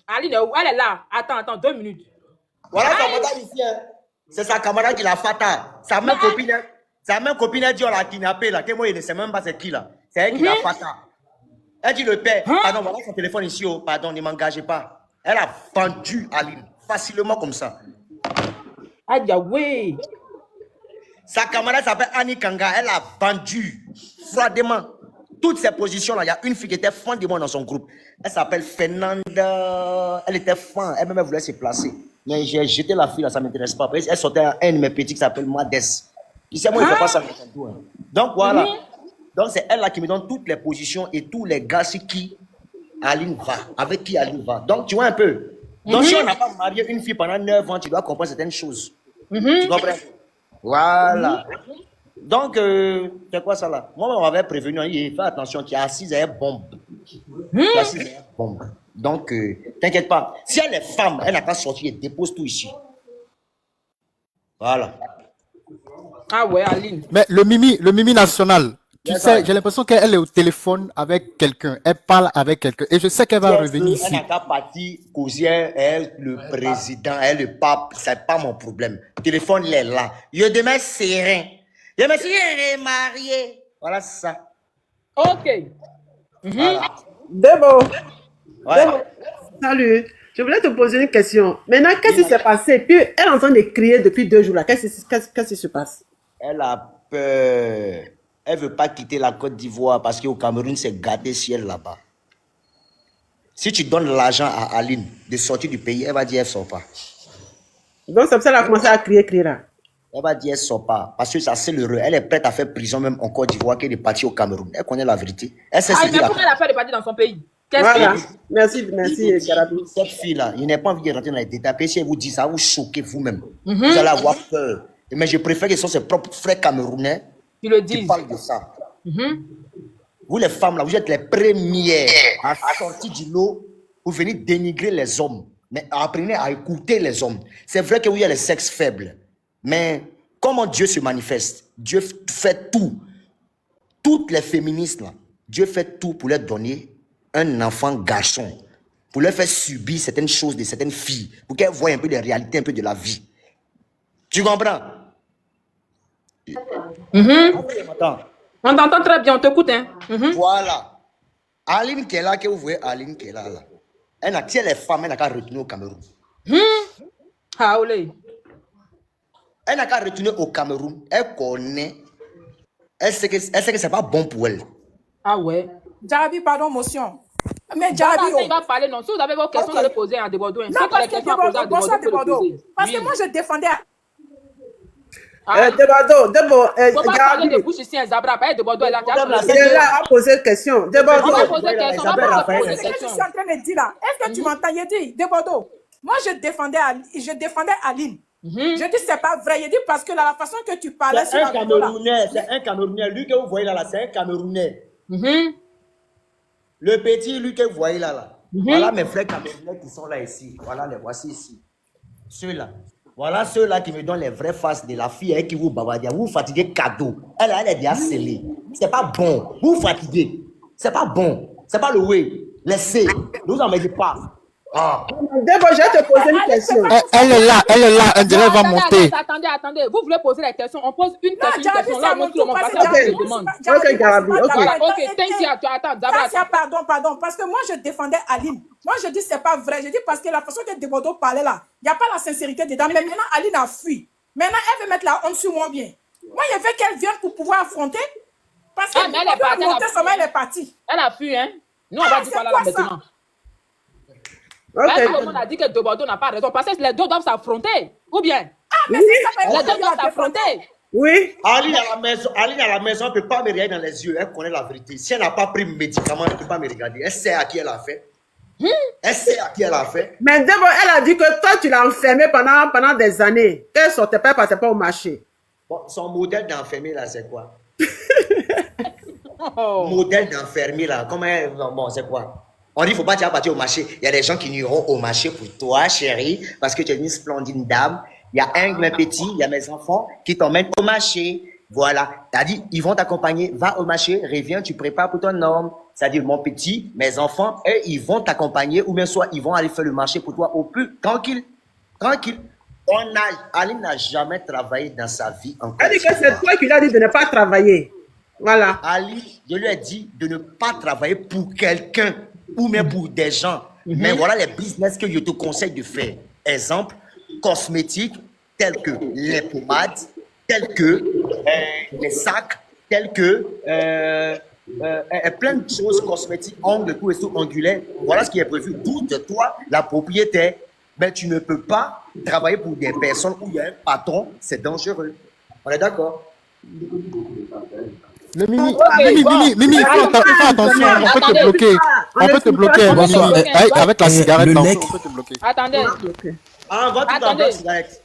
Aline est où? Elle est là. Attends, 2 minutes. Voilà son madame ici. Hein. C'est sa camarade qui l'a fata. Sa même copine, elle dit on l'a kidnappé là. Que moi, il ne sait même pas c'est qui là. C'est elle qui l'a fata. Elle dit le père. Pardon, voilà son téléphone ici. Oh, pardon, ne m'engagez pas. Elle a vendu Aline. Facilement comme ça. Aïe, oui. Sa camarade s'appelle Annie Kanga. Elle a vendu froidement. Toutes ces positions-là, il y a une fille qui était fan de moi dans son groupe. Elle s'appelle Fernanda. Elle était fan. Elle-même voulait se placer. Mais j'ai jeté la fille là, ça ne m'intéresse pas. Elle sortait à un de mes petits qui s'appelle Mades. Tu sais, moi, il ne fait pas ça. Donc voilà. Donc c'est elle là qui me donne toutes les positions et tous les gars sur qui Aline va. Avec qui Aline va. Donc tu vois un peu. Donc si on n'a pas marié une fille pendant 9 ans, tu dois comprendre certaines choses. Tu comprends? Voilà. Donc, c'est quoi ça là? Moi, on m'avait prévenu, il fait attention, tu es assise à une bombe. Tu es assise à une bombe. Donc, t'inquiète pas. Si elle est femme, elle n'a qu'à sortir, elle dépose tout ici. Voilà. Ah ouais, Aline. Mais le Mimi national, tu sais, j'ai l'impression qu'elle est au téléphone avec quelqu'un. Elle parle avec quelqu'un. Et je sais qu'elle va revenir ici. Elle n'a qu'à partir causer, elle, le président, elle, le pape. C'est pas mon problème. Le téléphone, il est là. Je demain serein. Je me suis remarié. Voilà ça. Ok. Voilà. Debo. Ouais. Debo. Salut. Je voulais te poser une question. Maintenant, qu'est-ce qui s'est passé? Puis, elle est en train de crier depuis 2 jours là. Qu'est-ce qui se passe? Elle a peur. Elle ne veut pas quitter la Côte d'Ivoire parce qu'au Cameroun, c'est gâté ciel là-bas. Si tu donnes l'argent à Aline de sortir du pays, elle va dire elle ne sort pas. Donc, c'est pour ça qu'elle a commencé à crier là. Elle va dire elle ne sort pas. Parce que ça, c'est l'heureux. Elle est prête à faire prison même en Côte d'Ivoire qu'elle est partie au Cameroun. Elle connaît la vérité. Elle sait mais pourquoi elle a fait de partir dans son pays? Voilà. Merci, Garabi. Cette fille-là, il n'a pas envie de rentrer dans les détails. Si elle vous dit ça, va vous choquer vous-même. Vous allez avoir peur. Mais je préfère que ce soit ses propres frères camerounais qui parlent de ça. Vous les femmes là, vous êtes les premières à sortir du lot pour venir dénigrer les hommes. Mais apprenez à écouter les hommes. C'est vrai que vous avez les sexes faibles. Mais comment Dieu se manifeste? Dieu fait tout. Toutes les féministes là, Dieu fait tout pour leur donner un enfant garçon. Pour leur faire subir certaines choses de certaines filles. Pour qu'elles voient un peu des réalités, un peu de la vie. Tu comprends? On t'entend très bien, on t'écoute. Hein. Voilà. Aline qui est là, que vous voyez Aline qui est là. Elle n'a, si elle est femme, elle n'a qu'à retourner au Cameroun. Ah, olé. Elle n'a qu'à retourner au Cameroun. Elle connaît. Elle sait que c'est pas bon pour elle. Ah ouais. Jarabi, pardon, motion. Mais Jarabi, il va parler, non. Si vous avez vos questions, vous allez poser à Debordo. Non, parce que Debordo, parce que moi, je défendais... Debordo, faut pas parler de bouche ici, un Zabra. Debordo est là. Il est là à poser une question. Debordo. On va poser une question. C'est ce que je suis en train de dire là. Est-ce que tu m'entends? Il dit, Debordo, moi, je défendais Aline. Je dis, c'est pas vrai. Il dit, parce que la façon que tu parlais... C'est un Camerounais. C'est un Camerounais. Lui que vous voyez là, c'est un Camerounais. Le petit, lui que vous voyez là. Voilà mes frères camerounais qui sont là ici. Voilà, les voici ici. Ceux-là. Voilà ceux-là qui me donnent les vraies faces de la fille qui vous bavardia. Vous fatiguez cadeau. Elle est déjà scellée. C'est pas bon. Vous fatiguez. C'est pas bon. C'est pas le way. Laissez. Ne vous en mettez pas. D'abord, je vais te poser une question. Elle est là. Un dirait va monter. Attendez. Vous voulez poser la question? On pose une question. Là, on demande. Ok, Garabi. Ok, Pardon. Parce que moi, je défendais Aline. Moi, je dis, c'est pas vrai. Je dis, parce que la façon que Debordo parlait là, il n'y a pas la sincérité dedans. Mais maintenant, Aline a fui. Maintenant, elle veut mettre la honte sur moi bien. Moi, il veut qu'elle vienne pour pouvoir affronter. Parce que elle est partie. Elle a fui, hein? Nous, on va dire quoi là maintenant? Okay. Tout le monde a dit que Debordo n'a pas raison. Parce que les deux doivent s'affronter. Ou bien? Mais c'est ça, les deux doivent s'affronter. Oui. Aline à la maison, elle ne peut pas me regarder dans les yeux. Elle connaît la vérité. Si elle n'a pas pris le médicament, elle ne peut pas me regarder. Elle sait à qui elle a fait. Elle sait à qui elle a fait. Mais d'abord, elle a dit que toi, tu l'as enfermée pendant des années. Elle ne sortait pas, elle ne passait pas au marché. Bon, son modèle d'enfermé, là, c'est quoi? Modèle d'enfermé, là, comment bon, c'est quoi? On dit, il ne faut pas déjà partir au marché. Il y a des gens qui n'iront au marché pour toi, chérie, parce que tu es une splendide dame. Il y a mes petits, il y a mes enfants qui t'emmènent au marché. Voilà. Tu as dit, ils vont t'accompagner. Va au marché, reviens, tu prépares pour ton homme. C'est-à-dire, mon petit, mes enfants, eux, ils vont t'accompagner ou bien soit ils vont aller faire le marché pour toi au plus tranquille. Tranquille. Aline n'a jamais travaillé dans sa vie en Elle dit que c'est toi qui lui as dit de ne pas travailler. Voilà. Ali, je lui ai dit de ne pas travailler pour quelqu'un ou même pour des gens. Mais voilà les business que je te conseille de faire. Exemple, cosmétiques tels que les pommades, tels que les sacs, tels que plein de choses cosmétiques, ongles, tout et tout, ongulaires. Voilà ce qui est prévu. D'où de toi, la propriétaire. Mais tu ne peux pas travailler pour des personnes où il y a un patron, c'est dangereux. On est d'accord? Le Mimi, Ok, bon. Mimi, fais attention, on peut te bloquer. On peut te bloquer, Bonsoir, Mimi. Avec la cigarette, le là, lec. on peut te bloquer. Attendez. Ah, va tout Attendez. dans la cigarette.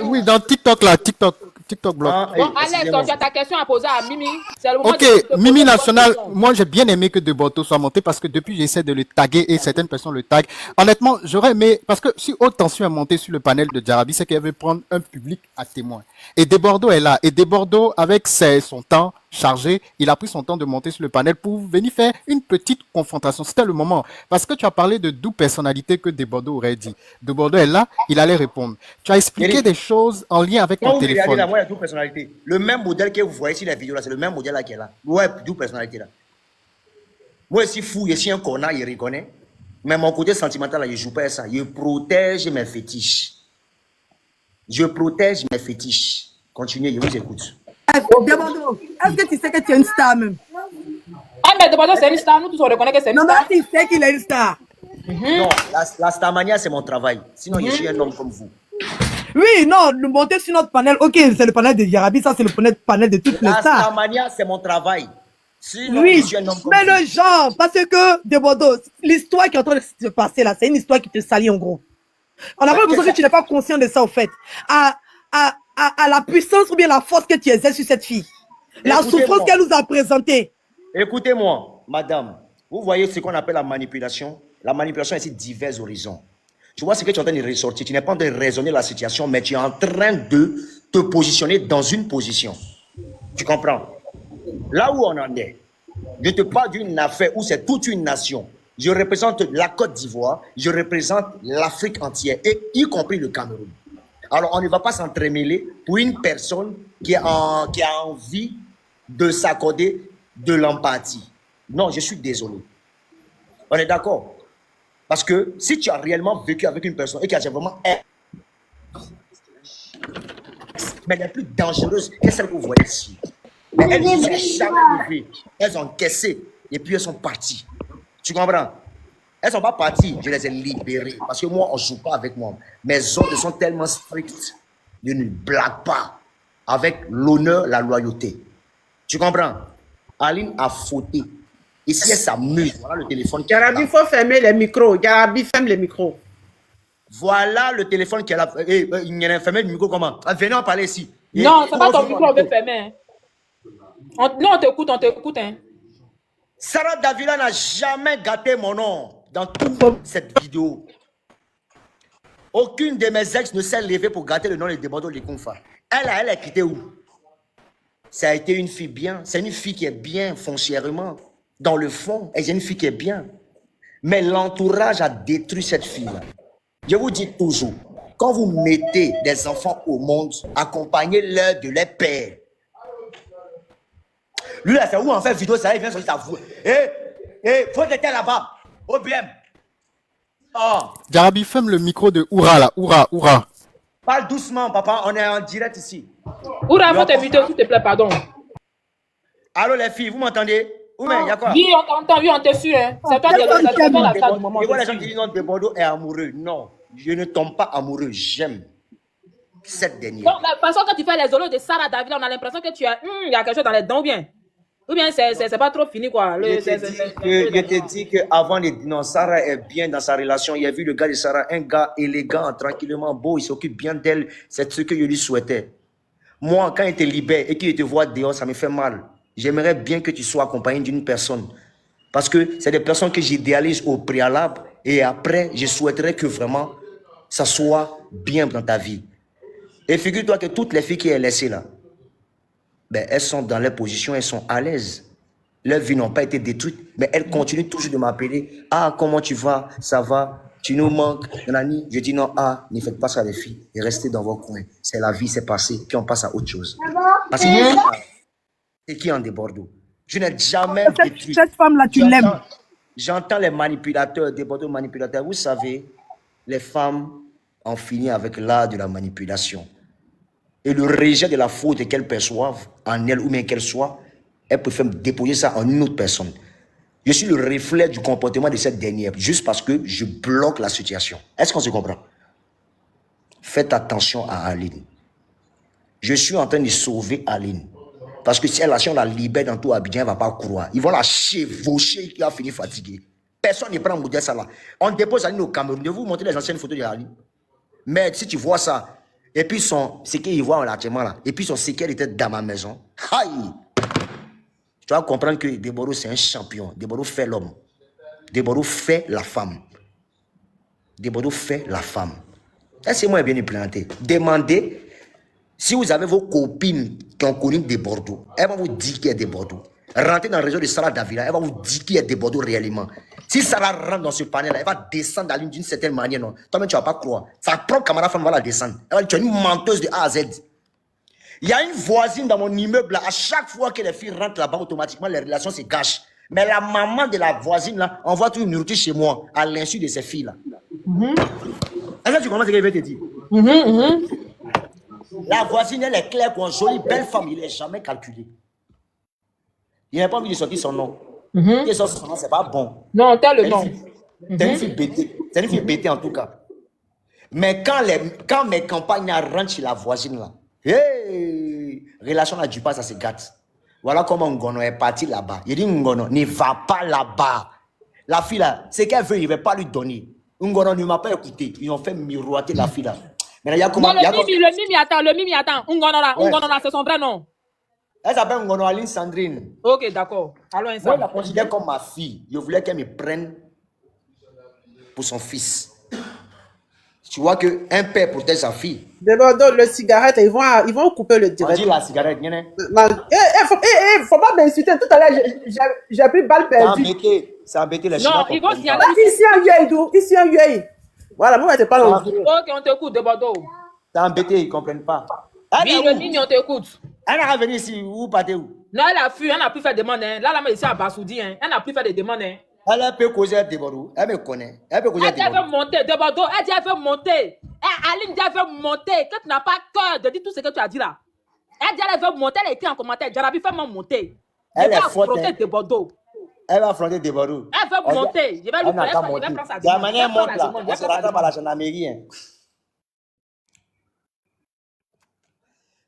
Oui, dans TikTok, là, TikTok bloque. Ah, Bon, hey, Alex, excusez-moi. tu as ta question à poser à Mimi. C'est le moment Ok, de te poser Mimi une National, question. moi j'ai bien aimé que Debordo soit monté parce que depuis j'essaie de le taguer et certaines personnes le taguent. Honnêtement, j'aurais aimé, parce que si Haute Tension est montée sur le panel de Jarabi, c'est qu'elle veut prendre un public à témoin. Et Debordo est là. Et Debordo, avec son temps chargé, il a pris son temps de monter sur le panel pour venir faire une petite confrontation. C'était le moment. Parce que tu as parlé de 12 personnalités que Debordo aurait dit. Debordo est là, il allait répondre. Tu as expliqué Eric, des choses en lien avec quand ton vous regardez téléphone. là, moi, il y a 12 personnalités. Le même modèle que vous voyez sur la vidéo là, c'est le même modèle là qui est là. Ouais, 12 personnalités là. Moi, si fou, je suis un connard, il reconnaît. Mais mon côté sentimental là, je ne joue pas à ça. Je protège mes fétiches. Je protège mes fétiches. Continuez, je vous écoute. Debordo, est-ce que tu sais que tu es une star même? Ah, mais Debordo, c'est une star. Nous tous, on reconnaît que c'est une Non, star. mais tu sais qu'il est une star. Non, la starmania, c'est mon travail. Sinon, je suis un homme comme vous. Oui, non, nous monter sur notre panel, ok, c'est le panel de Jarabi, ça c'est le panel de toutes les La stars. starmania, c'est mon travail. Sinon, Oui, je suis un homme comme mais vous. le genre, parce que Debordo, l'histoire qui est en train de se passer là, c'est une histoire qui te salit en gros. On a pas l'impression que tu n'es pas conscient de ça au fait. À la puissance ou bien la force que tu exerces sur cette fille. La Écoutez-moi. souffrance qu'elle nous a présentée. Écoutez-moi, madame. Vous voyez ce qu'on appelle la manipulation? La manipulation est sur divers horizons. Tu vois ce que tu es en train de ressortir. Tu n'es pas en train de raisonner la situation, mais tu es en train de te positionner dans une position. Tu comprends? Là où on en est, je te parle d'une affaire où c'est toute une nation. Je représente la Côte d'Ivoire, je représente l'Afrique entière, et y compris le Cameroun. Alors, on ne va pas s'entremêler pour une personne qui a envie de s'accorder de l'empathie. Non, je suis désolé. On est d'accord? Parce que si tu as réellement vécu avec une personne et qu'elle a vraiment... Mais les plus dangereuses, que celles que vous voyez ici. Mais elles ne sont jamais levées. Elles ont encaissé et puis elles sont parties. Tu comprends? Elles ne sont pas parties, je les ai libérées. Parce que moi, on ne joue pas avec moi. Mes ordres sont tellement stricts. Je ne blague pas. Avec l'honneur, la loyauté. Tu comprends? Aline a fauté. Et si elle s'amuse, voilà le téléphone. Jarabi, il faut fermer les micros. Jarabi, ferme les micros. Voilà le téléphone qui est là. Il y a fermé le micro comment? Venez en parler ici. Non, c'est pas ton micro, on veut fermer. Non, on t'écoute, hein. Sarah Davila n'a jamais gâté mon nom dans toute cette vidéo. Aucune de mes ex ne s'est levée pour gâter le nom de Debordo Likonfa. Elle a quitté où? Ça a été une fille bien. C'est une fille qui est bien foncièrement. Dans le fond, elle est une fille qui est bien. Mais l'entourage a détruit cette fille-là. Je vous dis toujours, quand vous mettez des enfants au monde, accompagnez-leur de leur père. Lui, là, c'est où en fait vidéo, ça, il vient sur sa voix. Faut être là-bas. OBM. Oh, Jarabi, ferme le micro de Oura là, Oura. parle doucement, papa, on est en direct ici. Oura, faut t'inviter, s'il te plaît, pardon. Allô, les filles, vous m'entendez? Où il y a quoi? Oui, on t'entend, oui, on te suit, hein. C'est toi qui es la star du moment. Et voilà les gens qui disent non, Debordo est amoureux. Non, je ne tombe pas amoureux, j'aime cette dernière. Donc, de toute façon, quand tu fais les olos de Sarah Davila, on a l'impression que tu as, il y a quelque chose dans les dents, ou bien c'est pas trop fini, quoi. Je te dis qu'avant, non, Sarah est bien dans sa relation. Il a vu le gars de Sarah, un gars élégant, tranquillement beau, il s'occupe bien d'elle. C'est ce que je lui souhaitais. Moi, quand il te libère et qu'il te voit dehors, ça me fait mal. J'aimerais bien que tu sois accompagné d'une personne. Parce que c'est des personnes que j'idéalise au préalable et après, je souhaiterais que vraiment ça soit bien dans ta vie. Et figure-toi que toutes les filles qui sont laissées là, ben, elles sont dans leur position, elles sont à l'aise. Leurs vies n'ont pas été détruites, mais elles continuent toujours de m'appeler. Ah, comment tu vas? Ça va? Tu nous manques? Nanani. Je dis non, ah, ne faites pas ça les filles. Et restez dans vos coins. C'est la vie, c'est passé. Puis on passe à autre chose. Parce que c'est qui en déborde? Je n'ai jamais détruit. Cette femme-là, tu l'aimes. J'entends les manipulateurs, des bordeaux manipulateurs. Vous savez, les femmes ont fini avec l'art de la manipulation. Et le rejet de la faute qu'elles perçoivent en elles ou bien qu'elles soient, elles préfèrent déposer ça en une autre personne. Je suis le reflet du comportement de cette dernière, juste parce que je bloque la situation. Est-ce qu'on se comprend? Faites attention à Aline. Je suis en train de sauver Aline. Parce que si on la libère dans tout Abidjan, elle ne va pas croire. Ils vont la chevaucher, qui va finir fatigué. Personne ne prend modèle ça là. On dépose Aline au Cameroun. Je vais vous montrer les anciennes photos de Aline. Mais si tu vois ça, et puis ce qu'il voit en lâchement là, et puis son séquel était dans ma maison, aïe! Tu vas comprendre que Deboro c'est un champion. Deboro fait l'homme. Deboro fait la femme. Deboro fait la femme. Laissez-moi bien implanter. Demandez. Si vous avez vos copines qui ont connu des Bordeaux, elles vont vous dire qui est des Bordeaux. Rentrez dans le réseau de Sarah Davila, elle va vous dire qui est des Bordeaux réellement. Si Sarah rentre dans ce panel, elle va descendre la ligne d'une certaine manière. Non. Toi-même, tu ne vas pas croire. Sa propre camarade femme va la descendre. Elle va dire, tu es une menteuse de A à Z. Il y a une voisine dans mon immeuble, là, à chaque fois que les filles rentrent là-bas, automatiquement, les relations se gâchent. Mais la maman de la voisine, là, envoie toute une nourriture chez moi, à l'insu de ces filles-là. Est-ce que tu comprends ce que je vais te dire? La voisine, elle est claire, quoi, jolie, belle femme, il n'est jamais calculé. Il n'a pas envie de sortir son nom. Il sort son nom, c'est pas bon. Non, t'as le nom. C'est une fille bêtée. C'est une fille bêtée en tout cas. Mais quand mes campagnes rentrent chez la voisine là, hey, relation là du pas, ça se gâte. Voilà comment Ngono est parti là-bas. Il dit Ngono, ne va pas là-bas. La fille là, ce qu'elle veut, il ne va pas lui donner. Ngono ne m'a pas écouté. Ils ont fait miroiter la fille là. Mais il y a comment, Non, le Mimi attend. Ungonora, c'est son vrai nom. Elle s'appelle Ngono Aline Sandrine. Ok, d'accord. Allons Moi, ensemble. je la considère comme ma fille. Je voulais qu'elle me prenne pour son fils. Tu vois qu'un père protège sa fille. Débordons le cigarette, ils vont couper le On direct. dit la cigarette, n'y en a. Faut pas m'insulter. Tout à l'heure, j'ai pris balle perdue. C'est embêté les Non, Chinois. ils vont signaler. Ici un yeux, d'où? Ici un yeux. Voilà, moi, je parle en Ok, on t'écoute, de Bordeaux. C'est embêté, ils ne comprennent pas. Oui, le Mimi, on t'écoute. Elle n'a pas venu ici, vous partez où? Non, elle a fui, elle n'a plus fait de demande. Hein. Là, ici à Bassoudi, hein. Elle n'a plus fait de demande. Hein. Elle peut causer des Bordeaux. Elle me connaît. Elle peut causer Elle des dit elle veut Bordeaux. monter, de Bordeaux. Elle dit elle veut monter. Aline dit elle veut monter. Que tu n'as pas cœur de dire tout ce que tu as dit là. Elle dit elle veut monter, elle a écrit en commentaire. Jarabi, fais-moi monter. Elle Je est vais forte, affronter hein. de Bordeaux. Elle va affronter des Bordeaux. Elle veut monter. Je vais lui Elle n'a qu'à prendre monter. sa De la demande. manière Je vais prendre monte la là, demande. on se rattrape à la gendarmerie. Hein.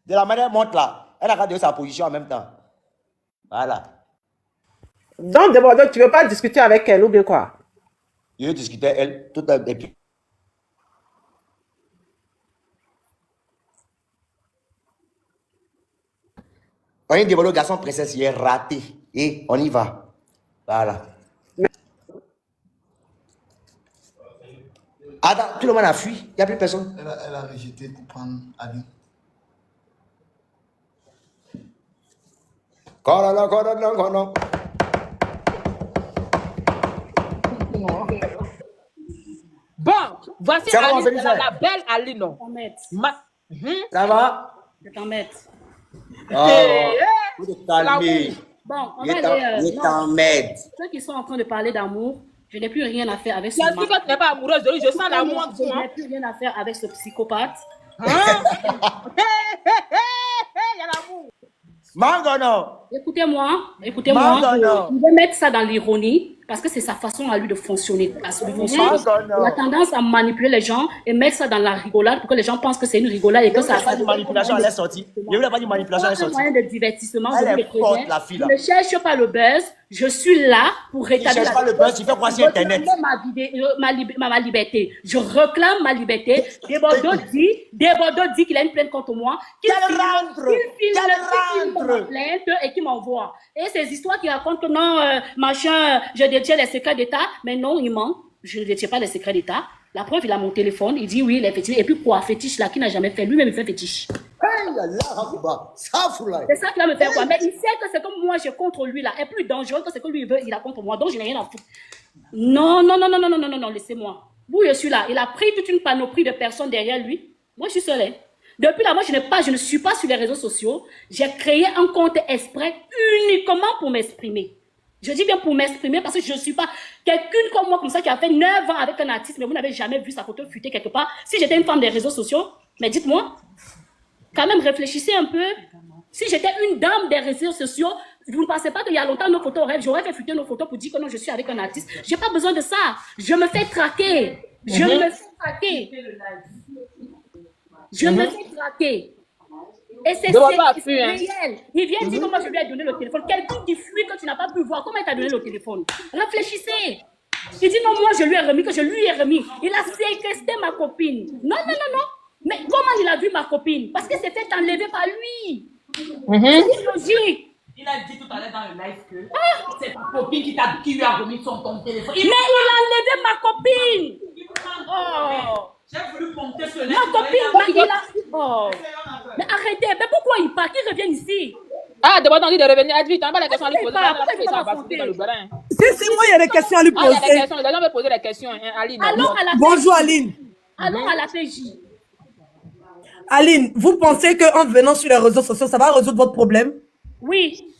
De la manière monte là, elle a qu'à donner sa position en même temps. Voilà. Donc, Débordons, tu ne veux pas discuter avec elle ou bien quoi? Je vais discuter elle tout à l'heure. On est développé garçon princesse, il est raté. Et on y va. Voilà. Attends, tout le monde a fui. Il n'y a plus personne. Elle a rejeté pour prendre Ali. Corona. Bon, voici Ça va, Aline, on fait ça. la belle Aline. Non. Ça va? Je t'en mets. Oh, vous te calmez. Bon, on Il va est aller. en m'aide. Ceux qui sont en train de parler d'amour, je n'ai plus rien à faire avec ce Bien sûr que tu n'es pas amoureuse de lui, je sens l'amour en Je toi. n'ai plus rien à faire avec ce psychopathe. Il y a l'amour. Mangono. Écoutez-moi. Madonna. Je vais mettre ça dans l'ironie parce que c'est sa façon à lui de fonctionner. Il a tendance à manipuler les gens et mettre ça dans la rigolade pour que les gens pensent que c'est une rigolade et que ça Pas de manipulation, elle est sortie. Je voulais pas de manipulation, elle est un sortie. moyen de divertissement. Elle je vous est le préviens. forte, la fille, là. Je ne cherche pas le buzz. Je suis là pour rétablir. cherche pas le buzz, tu fais quoi sur Internet? Ma liberté. Je réclame ma liberté. Desbordeaux dit qu'il a une plainte contre moi. Qu'il Qu'elle rentre. filme ma plainte et qu'il m'envoie. Et ces histoires qui racontent que non, machin, je détiens les secrets d'État. Mais non, il ment. Je ne détiens pas les secrets d'État. La preuve, il a mon téléphone. Il dit oui, les fétiches. Et puis quoi, fétiche là, qui n'a jamais fait. Lui-même, il fait fétiche. Hey, Allah Akbar. Ça, foulard. C'est ça qui va me faire quoi. Mais il sait que c'est comme moi, j'ai contre lui là, est plus dangereux que ce que lui veut, il a contre moi. Donc je n'ai rien à foutre. Non, non, non, non, non, non, non, non, non, laissez-moi. Vous, je suis là. Il a pris toute une panoplie de personnes derrière lui. Moi, je suis seule. Hein. Depuis là, moi, je ne suis pas sur les réseaux sociaux. J'ai créé un compte exprès uniquement pour m'exprimer. Je dis bien pour m'exprimer parce que je ne suis pas quelqu'une comme moi, comme ça, qui a fait 9 ans avec un artiste, mais vous n'avez jamais vu sa photo fuiter quelque part. Si j'étais une femme des réseaux sociaux, mais dites-moi, quand même, réfléchissez un peu. Si j'étais une dame des réseaux sociaux, vous ne pensez pas qu'il y a longtemps, nos photos rêvent, j'aurais fait fuiter nos photos pour dire que non, je suis avec un artiste. Je n'ai pas besoin de ça. Je me fais traquer. Je me fais traquer. Je me fais traquer. Et c'est réel. Il vient dire que moi, je lui ai donné le téléphone. Quelqu'un qui fuit que tu n'as pas pu voir, comment il t'a donné le téléphone? Réfléchissez. Il dit non, moi, je lui ai remis, que je lui ai remis. Il a séquestré ma copine. Non, non, non, non. Mais comment il a vu ma copine? Parce que c'était enlevé par lui. C'est logique. Il a dit tout à l'heure dans le live que c'est ta copine qui lui a remis ton téléphone. Mais il a enlevé ma copine. Oh. J'ai voulu monter ce live. Ma copine, il a... Oh. Mais arrêtez, mais pourquoi il part? Qu'il revienne ici. Ah, d'abord, on dit de revenir. Vite, on va la question à lui poser. C'est moi, il y a des questions à lui Ah, il y a des poser. questions. Les gens veulent poser des questions. Aline. Allons à la Bonjour Aline. Allons à la PJ. Aline, vous pensez qu'en venant sur les réseaux sociaux, ça va résoudre votre problème? Oui.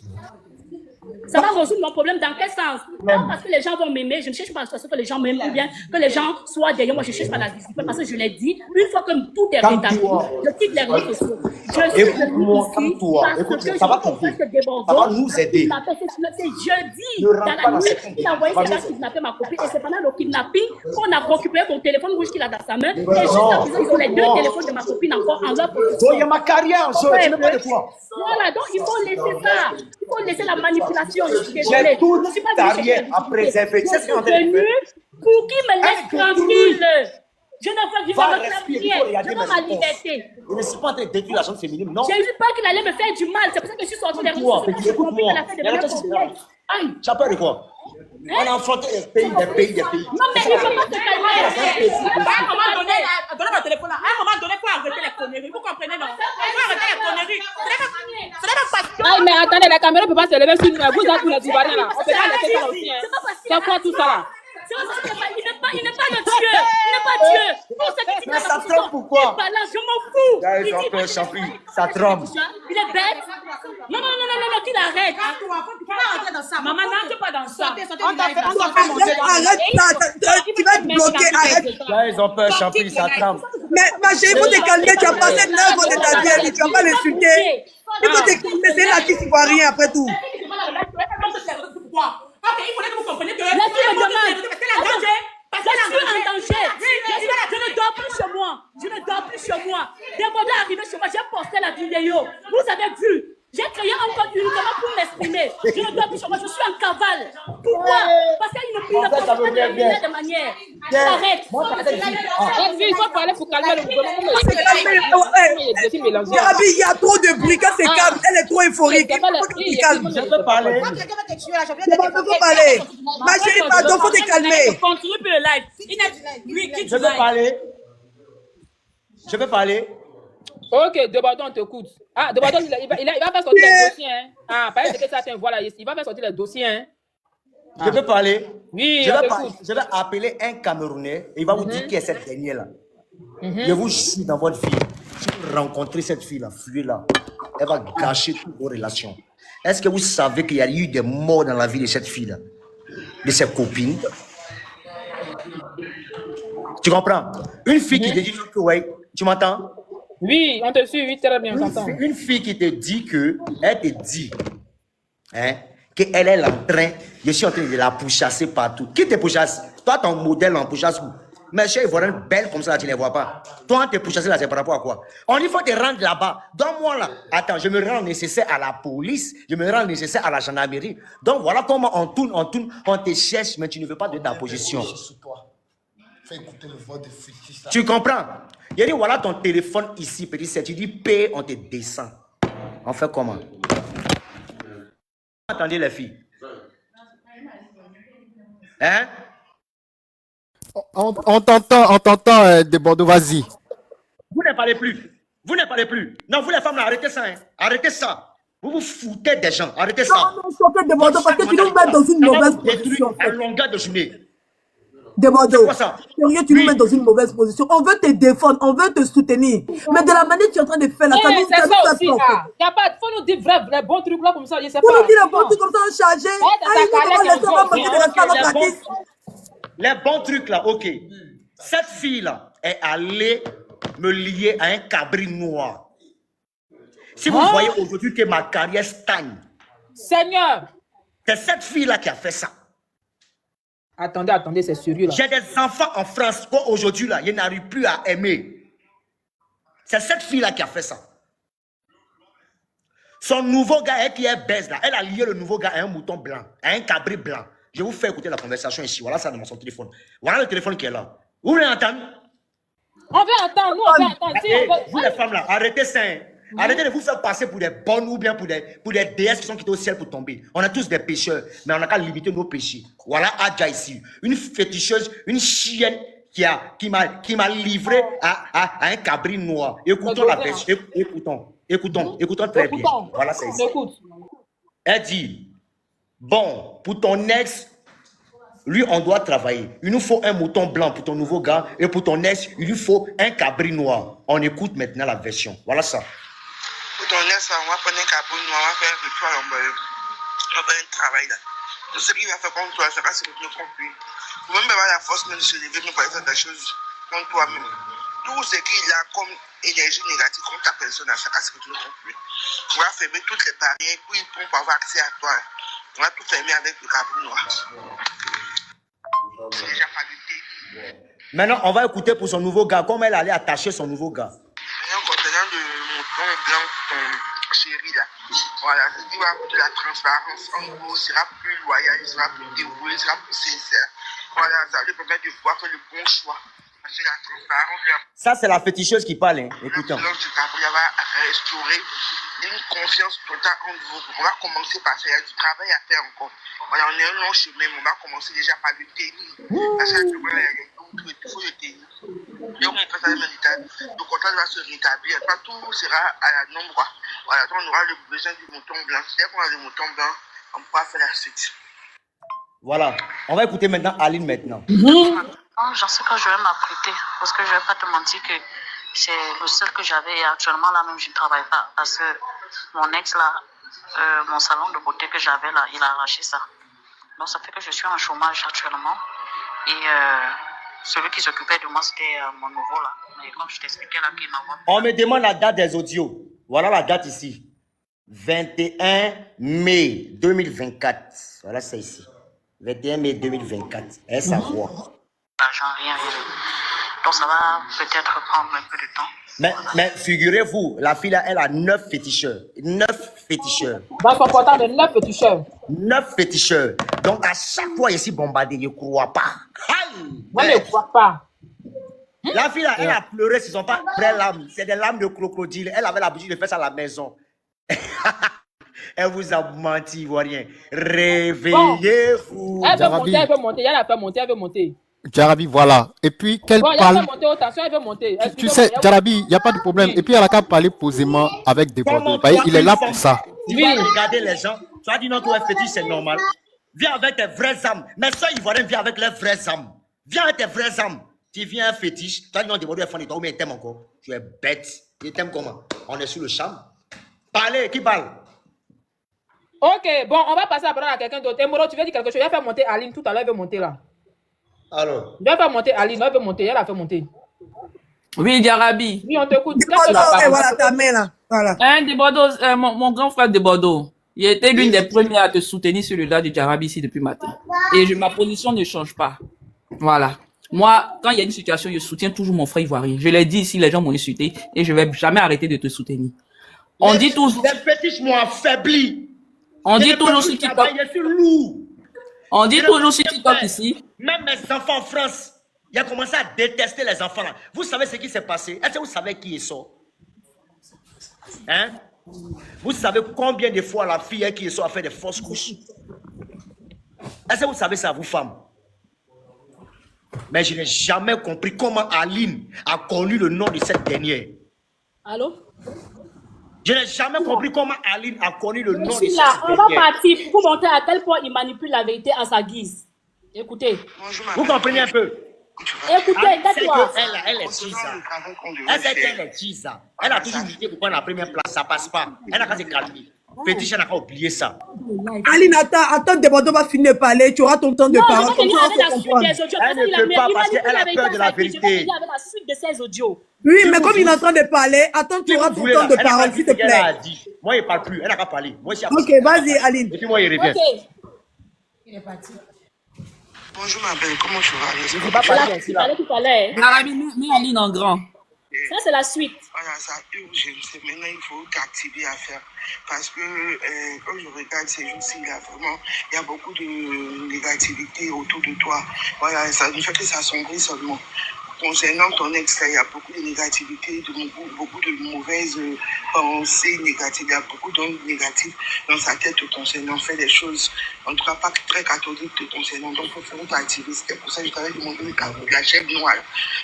Ça va résoudre mon problème dans quel sens? Non, parce que les gens vont m'aimer. Je ne cherche pas à ce que les gens m'aiment ou bien que les gens soient derrière moi. Je cherche pas la visibilité parce que je l'ai dit. Une fois que tout est rétabli, je quitte les réseaux sociaux. Je suis Écoute-moi, calme-toi. Écoute, ça va t'aider. Ça va nous aider. C'est jeudi, dans la nuit, il a envoyé ses gens kidnapper ma copine. Et c'est pendant le kidnapping qu'on a récupéré mon téléphone rouge qu'il a dans sa main. Et jusqu'à présent, ils ont les 2 téléphones de ma copine encore en leur possession. Il y a ma carrière, je ne sais pas de quoi. Voilà, donc il faut laisser ça. Il faut laisser la manipulation. J'ai toute ta carrière à préserver. C'est ce qu'on a venu pour qu'il me laisse tranquille. Je ne veux vivre avec la prière. Je veux ma liberté. Je ne suis pas en train de détruire la jeune féminine, non. J'ai eu peur qu'il allait me faire du mal. C'est pour ça que je suis sortie des réseaux sociaux. Écoute-moi. Aïe. Tu as peur de quoi? On a affronté des pays. Non, mais il ne faut pas se calmer. À un moment donné, donnez mon téléphone là. À un moment donné, il faut arrêter les conneries. Vous comprenez, non? Il faut arrêter les conneries. Ce n'est pas parce que... Ah, mais attendez, la caméra ne peut pas se lever sur nous. Vous êtes tous les Ivoiriens là. On peut pas laisser ça aussi. C'est quoi tout ça là? Il n'est pas le Dieu. Il n'est pas Dieu. Pour ce qui dit Mais ça trompe pourquoi? je m'en fous. Ça trompe. Il est bête. Non, qu'il arrête. Maman, n'entre pas dans ça. Arrête ça, tu vas te bloquer, arrête. Là, ils ont peur, Champy, ça trempe. Mais ma chérie, il faut te calmer, tu as passé 9 ans de ta vie à lui, tu vas pas l'insulter. Il faut te calmer, c'est un artiste ivoirien après tout. Ok, il faudrait que vous compreniez que... La fille me demande. Je suis en danger. Je ne dors plus chez moi. Je ne dors plus chez moi. Dès qu'on est arrivé chez moi, j'ai posté la vidéo. Vous avez vu. J'ai créé un compte uniquement pour m'exprimer. Je ne dors plus chez moi. Je suis en cavale. Pourquoi? Parce qu'il ne peut pas de manière. Arrête. Il faut parler pour calmer le gouvernement. Il y a trop de bruit, quand c'est calme, elle est trop euphorique. Il faut que tu calmes. Je peux parler. Il faut parler. Ma chérie, pardon, faut te calmer. Continue plus le live. Je peux parler. Je peux parler. Ok, Debordon, on t'écoute. Ah, Debordon, il va faire sortir les dossiers. Hein. Ah, pas que ça, voilà, il va faire sortir les dossiers. Hein. Je peux parler. Oui, je vais appeler un Camerounais et il va vous dire qui est cette dernière-là. Je vous jure dans votre vie, si vous rencontrez cette fille-là, fuyez-la. Elle va gâcher toutes vos relations. Est-ce que vous savez qu'il y a eu des morts dans la vie de cette fille-là, de ses copines? Tu comprends? Une fille qui te dit que, ouais, tu m'entends? Oui, on te suit, oui, très bien, on t'entend. Une fille qui te dit que, elle te dit, hein, qu'elle est en train, je suis en train de la pourchasser partout. Qui te pourchasse? Toi, ton modèle en pourchasse où? Mais chez Ivoirienne belle comme ça, là, tu ne les vois pas. Toi, te pourchasser là, c'est par rapport à quoi? On dit, il faut te rendre là-bas. Donne-moi là. Attends, je me rends nécessaire à la police, je me rends nécessaire à la gendarmerie. Donc voilà comment on tourne, on te cherche, mais tu ne veux pas de ta position. Fais écouter le voix de Futis. Tu comprends? Il dit, voilà ton téléphone ici, petit C. Tu dis, paye, on te descend. On fait comment? Attendez les filles. Hein? On t'entend, Debordeaux, vas-y. Vous ne parlez plus. Vous ne parlez plus. Non, vous les femmes, là, arrêtez ça. Hein. Arrêtez ça. Vous vous foutez des gens. Arrêtez ça. Non, choqué de Bordeaux parce que tu nous mets dans une mauvaise position. En à fait. longueur de journée. De Bordeaux. C'est quoi ça? Sérieux, tu nous mets dans une mauvaise position. On veut te défendre, on veut te soutenir. Mais de la manière que tu es en train de faire là, ça nous C'est ça aussi, fait là. Y a pas, faut nous dire les bons trucs là comme ça, je sais Pour pas. nous dire les bons trucs comme ça, on chargé. Les bons trucs là, ok. Cette fille là est allée me lier à un cabri noir. Si vous voyez aujourd'hui que ma carrière stagne, Seigneur. c'est cette fille là qui a fait ça. Attendez, c'est sérieux là. J'ai des enfants en France aujourd'hui là, ils n'arrivent plus à aimer. C'est cette fille là qui a fait ça. Son nouveau gars, elle qui est baise là, elle a lié le nouveau gars à un mouton blanc, à un cabri blanc. Je vais vous faire écouter la conversation ici. Voilà ça dans son téléphone. Voilà le téléphone qui est là. Vous voulez entendre? On veut entendre, nous on veut entendre. Si, on veut... Vous les femmes là, arrêtez ça. Hein. Arrêtez de vous faire passer pour des bonnes ou bien pour des déesses qui sont quittées au ciel pour tomber. On est tous des pécheurs, mais on n'a qu'à limiter nos péchés. Voilà Adja ici. Une féticheuse, une chienne qui m'a livré à un cabri noir. Écoutons la pêche. Écoutons très bien. Voilà, c'est ici. Elle dit, bon, pour ton ex, lui, on doit travailler. Il nous faut un mouton blanc pour ton nouveau gars. Et pour ton ex, il lui faut un cabri noir. On écoute maintenant la version. Voilà ça. Pour ton ex, on va prendre un cabri noir, on va faire un rituel, on va faire un travail là. Tout ce qu'il va faire contre toi, ça va se retrouver contre lui. Vous même avoir la force même de se lever, même pour faire des choses contre toi-même. Tout ce qu'il a comme énergie négative contre ta personne, ça va se retrouver contre lui. On va fermer toutes les barrières pour avoir accès à toi. On va tout fermer avec le cabri noir. C'est déjà pas du thé. Maintenant, on va écouter pour son nouveau gars, comment elle allait attacher son nouveau gars. Un contenant de mouton blanc pour ton chéri là. Voilà, il va apporter la transparence. En gros, il sera plus loyal, il sera plus dévoué, il sera plus sincère. Voilà, ça lui permet de pouvoir faire le bon choix. Parce que la transparence, ça, c'est la féticheuse qui parle, hein. Écoutons. La du cabri va restaurer une confiance totale entre vous. On va commencer par ça. Il y a du travail à faire encore. Voilà, on est un long chemin, mais on va commencer déjà par le tenir. Parce que voilà, il faut le tenir. Et on fait ça avec le contact va se rétablir. Pas tout sera à la nombre. Voilà, donc on aura le besoin du mouton blanc. Dès qu'on a le mouton blanc, on pourra faire la suite. Voilà. On va écouter maintenant Aline maintenant. J'en sais que je vais m'apprêter parce que je ne vais pas te mentir que c'est le seul que j'avais et actuellement là même je ne travaille pas parce que mon ex là, mon salon de beauté que j'avais là, il a arraché ça. Donc ça fait que je suis en chômage actuellement et celui qui s'occupait de moi c'était mon nouveau là. Mais comme je t'expliquais là qu'il m'envoie. On me demande la date des audios. Voilà la date ici. 21 mai 2024. Voilà ça ici. 21 mai 2024. Elle s'envoie. Rien. Donc ça va peut-être prendre un peu de temps. Mais figurez-vous, la fille là, elle a 9 féticheurs. 9 féticheurs. Dans son portable de 9 féticheurs. 9 féticheurs. Donc à chaque fois ici bombardé, je ne crois pas. Moi, je ne crois pas. La fille là, elle a pleuré, ce ne sont pas vraies larmes. C'est des larmes de crocodile. Elle avait l'habitude de faire ça à la maison. Elle vous a menti, Ivoirien. Réveillez-vous. Elle veut monter. Elle veut monter. Jarabi, voilà. Et puis, qu'elle bon, parle... Elle veut monter. Tu sais, Jarabi, il n'y a pas de problème. Et puis, elle a qu'à parler posément avec des Bordeaux. Il est là pour ça. Tu vas regarder les gens. Tu vas dire non, toi, fétiche, c'est normal. Viens avec tes vraies âmes. Mais ça, Ivoirien, viens avec les vraies âmes. Viens avec tes vraies âmes. Tu viens un fétiche. Tu vas dire non, des Bordeaux, ils font mais ils t'aiment encore. Tu es bête. Ils t'aiment comment? On est sur le champ. Parlez, qui parle? Ok, bon, on va passer la parole à quelqu'un d'autre. Emoro, tu veux dire quelque chose? Il va faire monter Aline tout à l'heure, elle veut monter là. Alors. Il va faire monter Aline, elle veut monter, elle a fait monter. Oui, Jarabi. Oui, on t'écoute. Voilà ta main là. Voilà. De Bordeaux, mon grand frère de Bordeaux, il était l'une des premières à te soutenir sur le live de Jarabi ici depuis matin. Et ma position ne change pas. Voilà. Moi, quand il y a une situation, je soutiens toujours mon frère ivoirien. Je l'ai dit ici, les gens m'ont insulté et je vais jamais arrêter de te soutenir. On dit toujours. Les fétiches m'ont affaibli. On dit toujours sur TikTok. On dit toujours sur TikTok ici. Même mes enfants en France, ils ont commencé à détester les enfants là. Vous savez ce qui s'est passé? Est-ce que vous savez qui est ça? Hein? Vous savez combien de fois la fille qui est ça a fait des fausses couches? Est-ce que vous savez ça, vous femmes? Mais je n'ai jamais compris comment Aline a connu le nom de cette dernière. Allô? Je n'ai jamais compris comment Aline a connu le nom Je de suis cette là. On va dernière. partir pour montrer à quel point il manipule la vérité à sa guise. Écoutez. Vous comprenez un peu? Écoutez, Aline sait tais-toi. qu'elle est Tisa. Elle sait qu'elle est Tisa. Elle a toujours lutté pour prendre la première place. Ça passe pas. Elle n'a qu'à se calmer. Fétiche, elle n'a qu'à oublier ça. Aline, attends, Debodo va finir de parler. Tu auras ton temps de Non, parole. je vais Comme venir ça, avec on la se suite comprend. des audios. Elle ne peut pas parce qu'elle a peur de la Je vais vérité. venir avec la suite de ces audios. Oui, mais comme il est en train de parler, attends, tu auras ton temps de parole, s'il te Elle a plaît. dit. Moi, il ne parle plus. Elle n'a qu'à parler. Moi, ici, Ok, vas-y, Aline. et puis moi, il revient. Ok. Il est parti. Bonjour ma belle, comment tu vas? Je ne peux pas parler ainsi Tu là. parlais tout à l'heure. Jarabi, mets Aline en grand. Ça, c'est la suite. Voilà, ça urgence. Maintenant, il faut qu'activer à faire. Parce que quand je regarde ces jours-ci, il y a beaucoup de négativité autour de toi. Voilà, ça ne fait que s'assombrir seulement. Concernant ton ex, il y a beaucoup de négativité, beaucoup de mauvaises pensées négatives. Il y a beaucoup d'ondes négatives dans sa tête te concernant. Fait des choses, en tout cas pas très catholiques te concernant. Donc, il faut t'activer. C'était pour ça que je t'avais demandé la chèvre noire.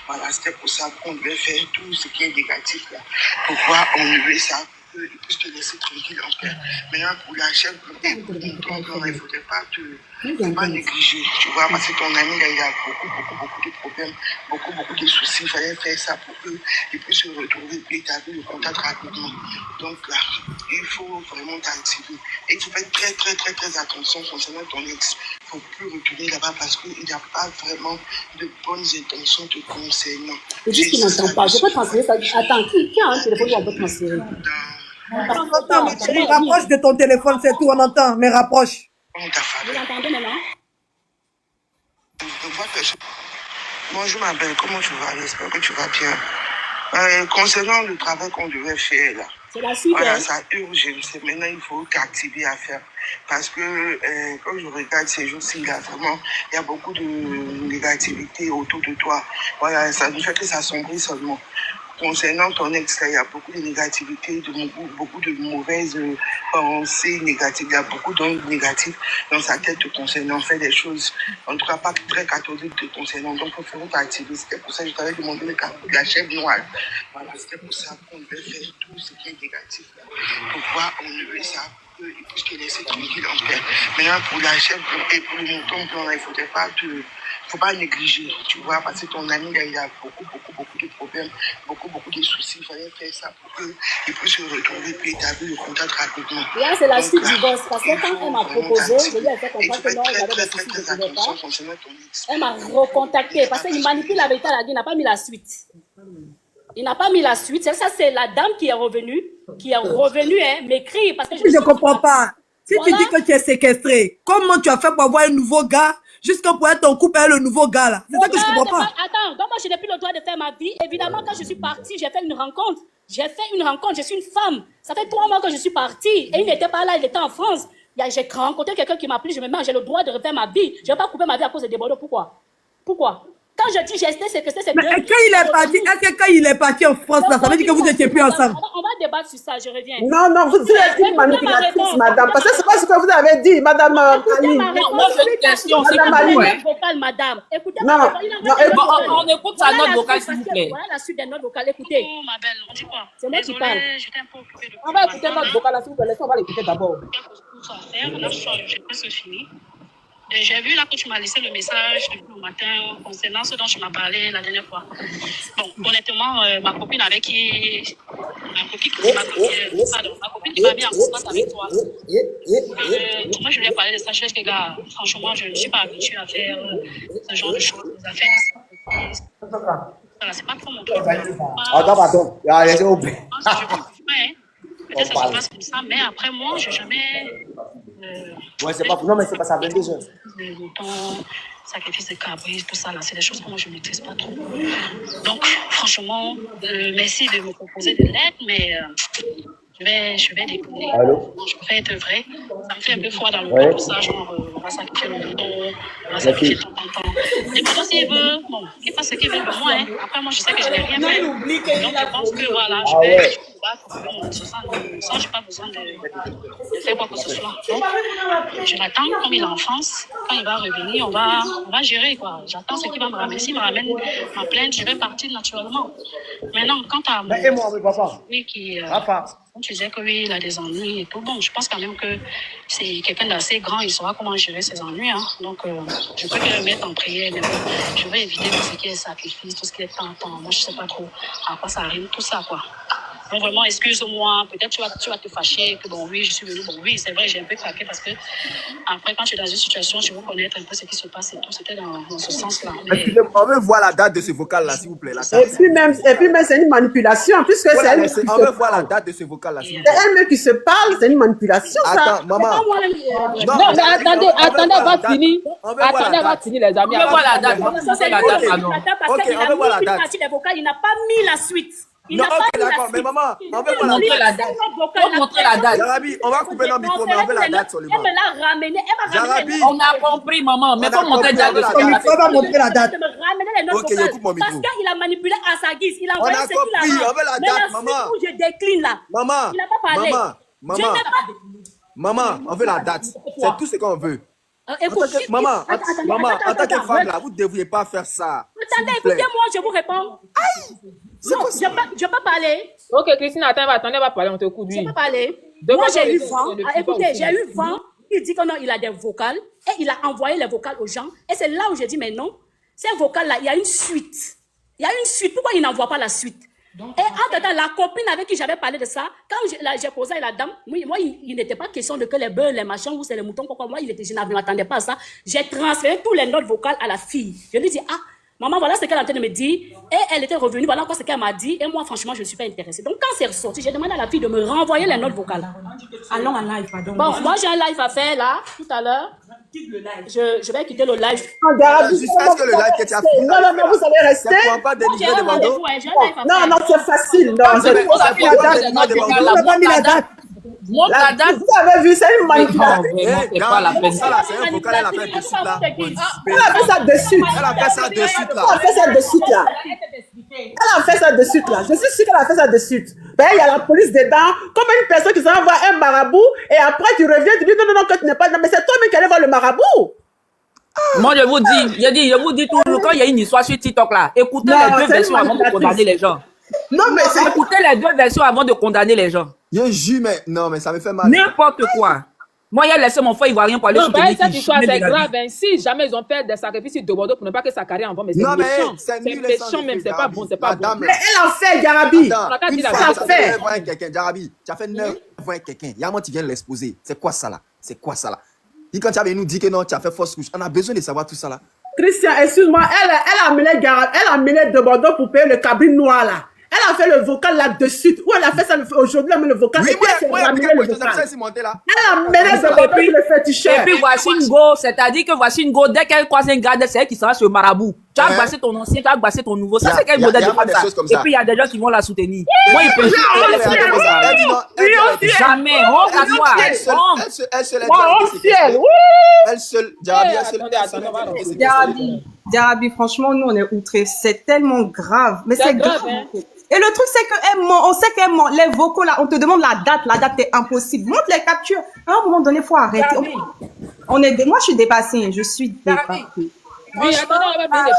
Voilà, c'était pour ça qu'on devait faire tout ce qui est négatif là. Pour pouvoir enlever ça. Il puisse te laisser tranquille en paix. Maintenant, pour la chèvre, pour le mouton, il ne faudrait pas négliger, tu vois, parce que ton ami, là, il a beaucoup de problèmes, beaucoup de soucis. Il fallait faire ça pour qu'il puisse se retrouver et établir le contact rapidement. Donc là, il faut vraiment t'activer. Et tu fais très attention concernant ton ex. Il ne faut plus retourner là-bas parce qu'il n'y a pas vraiment de bonnes intentions te concernant. C'est juste qu'il n'entend pas. Je peux transférer ça. Attends, qui a un téléphone où on peut transférer? Attends, mais chérie, rapproche de ton téléphone, c'est tout, on entend, mais rapproche. Vous l'entendez maintenant? Bonjour ma belle, comment tu vas? J'espère que tu vas bien. Concernant le travail qu'on devait faire là, c'est la suite, voilà, hein? ça urgence. Maintenant, il faut qu'activer à faire. Parce que quand je regarde ces jours-ci, là, il y a beaucoup de négativité autour de toi. Voilà, ça ne fait que s'assombrir seulement. Concernant ton ex, il y a beaucoup de négativité, beaucoup de mauvaises pensées négatives. Il y a beaucoup d'ondes négatives dans sa tête te concernant. Fait des choses, en tout cas pas très catholiques te concernant. Donc, il faut t'activer. C'était pour ça que je t'avais demandé la chèvre noire. Voilà, c'était pour ça qu'on devait faire tout ce qui est négatif là, pour pouvoir enlever ça. Il puisse te laisser tranquille en paix. Maintenant, pour la chèvre et pour le mouton, il ne faut pas négliger, tu vois, parce que ton ami, là, il a beaucoup de problèmes, beaucoup de soucis. Il fallait faire ça pour qu'il puisse se retrouver et établir le contact rapidement. Là, c'est la Donc, suite là, du boss. Parce que il quand faut elle m'a vraiment proposé, je t'activer. lui ai fait Et tu comprendre que fais non, il y avait des très soucis que je ne attention voulais pas. concernant ton ex. Elle m'a recontacté parce qu'il manipule la vérité à la gueule, il n'a pas mis la suite. Il n'a pas mis la suite. Ça, c'est la dame qui est revenue, hein, m'écrire parce que Je ne comprends pas. Si tu dis que tu es séquestré, comment tu as fait pour avoir un nouveau gars jusqu'à pour être en couple avec le nouveau gars là? C'est ça que je ne comprends pas. Attends, donc moi je n'ai plus le droit de faire ma vie. Évidemment, quand je suis partie, j'ai fait une rencontre. Je suis une femme. Ça fait 3 mois que je suis partie. Et il n'était pas là, il était en France. J'ai rencontré quelqu'un qui m'a pris, je me mets, j'ai le droit de refaire ma vie. Je ne vais pas couper ma vie à cause de Debodo. Pourquoi? Quand je dis j'ai été séquestré, c'est Mais quand il est parti, est-ce que quand il est parti en France, là, ça veut dire que vous n'étiez plus ensemble? On va débattre sur ça, je reviens. Non, vous êtes une manipulatrice, madame. Parce que c'est pas ce que vous avez dit, madame Aline. Moi, j'ai une question. C'est Madame pour vous, Aline. hein. Vocale, madame. Écoutez, Non, On écoute sa note vocale, s'il vous plaît. Voilà la suite des notes vocales. Écoutez. Oh, ma belle, on dit quoi? C'est moi qui parle. J'étais un peu occupée depuis On va le écouter matin, notre là. vocal, s'il vous plaît. On va l'écouter d'abord. Tout à faire. Là, j'ai presque fini. Et j'ai vu là que tu m'as laissé le message depuis le matin concernant ce dont tu m'as parlé la dernière fois. Bon, honnêtement, ma copine qui m'a mis en contact avec toi. Moi, je lui ai parlé de ça. Je lui ai dit que, gars, franchement, je ne suis pas habituée à faire ce genre de choses. À faire voilà, c'est pas trop mon truc. Pardon. Peut-être que ça se passe comme ça, mais après moi, je n'ai jamais. Ouais, c'est pas. Non, mais c'est pas ça, 22 heures. Ton sacrifice de cabri, tout ça, là, c'est des choses que moi je ne maîtrise pas trop. Donc, franchement, merci de me proposer de l'aide, mais je vais décliner. Je vais être vrai. Ça me fait un peu froid dans le corps, tout ça, genre, on va sacrifier le mouton, on va sacrifier ton tonton. Et pourtant, s'il veut, bon, qu'il fasse ce qu'il veut de moi, hein. Après, moi, je sais que je n'ai rien fait. Donc, je pense que voilà, je vais. va poursuivre mon association. Ça, je n'ai pas besoin de faire quoi que ce soit. Donc, je l'attends comme il est en France. Quand il va revenir, on va gérer, quoi. J'attends ce qu'il va me ramener. S'il me ramène ma plainte, je vais partir naturellement. Maintenant, quant à mon... Et moi, papa. Oui, qui... Papa. Tu disais que oui, il a des ennuis et tout. Bon, je pense quand même que c'est quelqu'un d'assez grand, il saura comment gérer ses ennuis. Hein. Donc, je peux que le mettre en prière, mais bon, je vais éviter tout ce qui est sacrifice, tout ce qui est temps. Moi, je ne sais pas trop à quoi ça arrive, tout ça, quoi. Donc, vraiment, excuse-moi, peut-être tu vas te fâcher, que bon, oui, je suis venue. Bon, oui, c'est vrai, j'ai un peu craqué parce que après, quand je suis dans une situation, je veux connaître un peu ce qui se passe et tout. C'était dans ce sens-là. Mais... Excusez-moi, on veut voir la date de ce vocal-là, s'il vous plaît. La date. Et puis même c'est une manipulation, puisque Voilà, c'est elle qui on se veut voir la parle. date de ce vocal-là, s'il vous C'est plaît. elle-même qui se parle, c'est une manipulation, ça. Attends, maman. Non, mais attendez, elle va finir. Attendez, elle va finir, les amis. On veut voir la date. Ça, c'est La lui date, qui pardon. parce Ok, qu'il on veut voir a la mis une date. partie des vocales, il n'a pas mis la suite. Il Non, n'a pas ok, mis la d'accord, suite. mais maman, Il on a veut voir la mis montrer la date. vocale, Faut montrer la date. Jarabi, on va couper nos micros, mais on veut la date sur le Elle banc. me l'a ramené. Elle m'a ramené. Jarabi, On a compris, maman, mais On a faut montrer compris, la on veut la date. date. On va montrer la date. Elle me ramenait les notes Ok, vocales. écoute mon micro. Parce qu'il a manipulé à sa guise. Il a On envoyé a ce qu'il a. compris, on veut la Mais date, la suite maman. où je décline là. Maman, Il n'a pas parlé. maman, Je maman, n'ai pas. maman, on veut la date. C'est tout ce qu'on veut. Écoute, Maman, attendez, maman, en tant que attends. femme, là, vous ne devriez pas faire ça. s'il Attendez, vous plaît. écoutez-moi, je vous réponds. C'est Non, quoi je ça? n'ai pas parlé. Ok, Christine, attendez, elle va parler, on te coupe, Je n'ai lui. pas parlé. Demande Moi, j'ai eu le- vent. le- Ah, écoutez, j'ai eu vent. Il dit que non, il a des vocales. Et il a envoyé les vocales aux gens. Et c'est là où j'ai dit, mais non, ces vocales-là, il y a une suite. Il y a une suite. Pourquoi il n'envoie pas la suite? Et entre-temps, la copine avec qui j'avais parlé de ça, quand j'ai posé à la dame, moi, il n'était pas question de que les bœufs, les machins ou c'est les moutons, quoi. Moi, je ne m'attendais pas à ça. J'ai transféré tous les notes vocales à la fille. Je lui ai dit, ah, maman, voilà ce qu'elle est en train de me dire. Et elle était revenue, voilà encore ce qu'elle m'a dit. Et moi, franchement, je ne suis pas intéressée. Donc, quand c'est ressorti, j'ai demandé à la fille de me renvoyer les notes vocales. Allons en live, pardon. Bon, moi, j'ai un live à faire là, tout à l'heure. Je vais quitter le live. Jusqu'à ce que le live que tu as fait. Non, vous allez rester. Ça ne prend pas J'ai délivrer un de Bordeaux. rendez-vous, hein, j'ai un live à Non, faire. non, c'est facile. Non, Mais c'est on a fait la date. On n'a pas mis la date. Montre la date. Vous avez vu, c'est une manipulation. C'est pas la peine. Ça là, c'est un vocal, elle a fait de suite là. Elle a fait ça de suite. Elle a fait ça de suite là. Elle a fait ça de suite là. Elle a fait ça de suite là. Je suis sûre qu'elle a fait ça de suite. Ben, il y a la police dedans. Comme une personne qui s'en va voir un marabout et après tu reviens, tu dis non, que tu n'es pas. Non, mais c'est toi-même qui allais voir le marabout. Moi, je vous dis tout, quand il y a une histoire sur TikTok là, écoutez Non, les deux c'est versions une avant de manipulatrice. condamner les gens. Non, mais c'est. Écoutez les deux versions avant de condamner les gens. Je jure, mais non, mais ça me fait mal. N'importe quoi. Moi, il a laissé mon frère ivoirien pour aller Non, bah, soutenir cette qui histoire, chimait c'est de la grave. vie. Hein. Si jamais ils ont fait des sacrifices de Bordeaux pour ne pas que sa carrière en vend, mais c'est Non, mais méchant. c'est C'est nul, méchant même, c'est pas bon, c'est pas bon. Madame, Mais elle en fait, Jarabi. attends, On a qu'à une dire la fois, vérité. tu as fait 9 ans avec quelqu'un, Jarabi, tu as fait 9 ans avec quelqu'un. Yamant, tu viens de l'exposer. C'est quoi ça là? C'est quoi ça là? Et quand tu avais nous dit que non, tu as fait fausse couche, on a besoin de savoir tout ça là. Christian, excuse-moi, elle a amené Jarabi, elle a amené de Bordeaux pour payer le cabri noir là. Elle a fait le vocal là de suite. Ou elle a fait ça aujourd'hui, elle a mis le vocal. Oui, et puis elle s'est moi, ramené appliqué le pour ça, vocal. c'est monté là. Elle a amené de Bordeaux pour le féticheur. Et puis voici une go, c'est-à-dire que voici une go, dès qu'elle croise un gars, c'est elle qui sera sur le marabout. Tu as Hein? passé ton ancien, tu as passé ton nouveau. Ça, Y a- c'est quel y a- modèle y a de pas femme des ça? choses comme Et ça. puis il y a des gens qui vont la soutenir. Moi, il peut Elle dit non, jamais. Honte à toi. Honte. elle seule, elle seule, Jarabi, elle seule, Jarabi, franchement, nous, on est outrés. C'est tellement grave. Mais C'est c'est grave, grave. hein. Et le truc, c'est qu'elle ment. On sait qu'elle ment. Les vocaux, là, on te demande la date. La date est impossible. Montre les captures. À un moment donné, il faut arrêter. Jarabi. Moi, je suis dépassée. Je suis dépassée. Oui, attendez, on va finir de parler.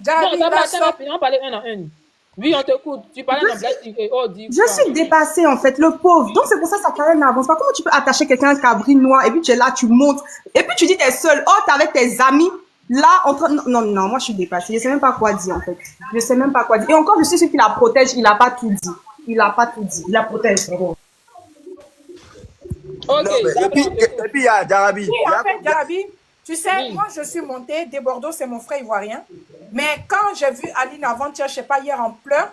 Jarabi, Non, ça va, la attends, on va parler un à un. Oui, on t'écoute. Tu parlais dans Black et oh, dis. Je suis dépassée, en fait, le pauvre. Donc, c'est pour ça que sa carrière n'avance pas. Comment tu peux attacher quelqu'un à un cabri noir et puis tu es là, tu montes. Et puis tu dis t'es seule. Oh, t'es avec tes amis. Là, en train... Non, moi, je suis dépassée. Je sais même pas quoi dire, en fait. Je sais même pas quoi dire. Et encore, je suis sûre qu'il la protège. Il a pas tout dit. Il a pas tout dit. Il la protège, bon. Ok, Non, mais, et puis, il y a Jarabi. Oui, en fait, Jarabi, tu sais, moi, je suis montée de Bordeaux, c'est mon frère ivoirien. Mais quand j'ai vu Aline avant-hier, je sais pas, hier en pleurs,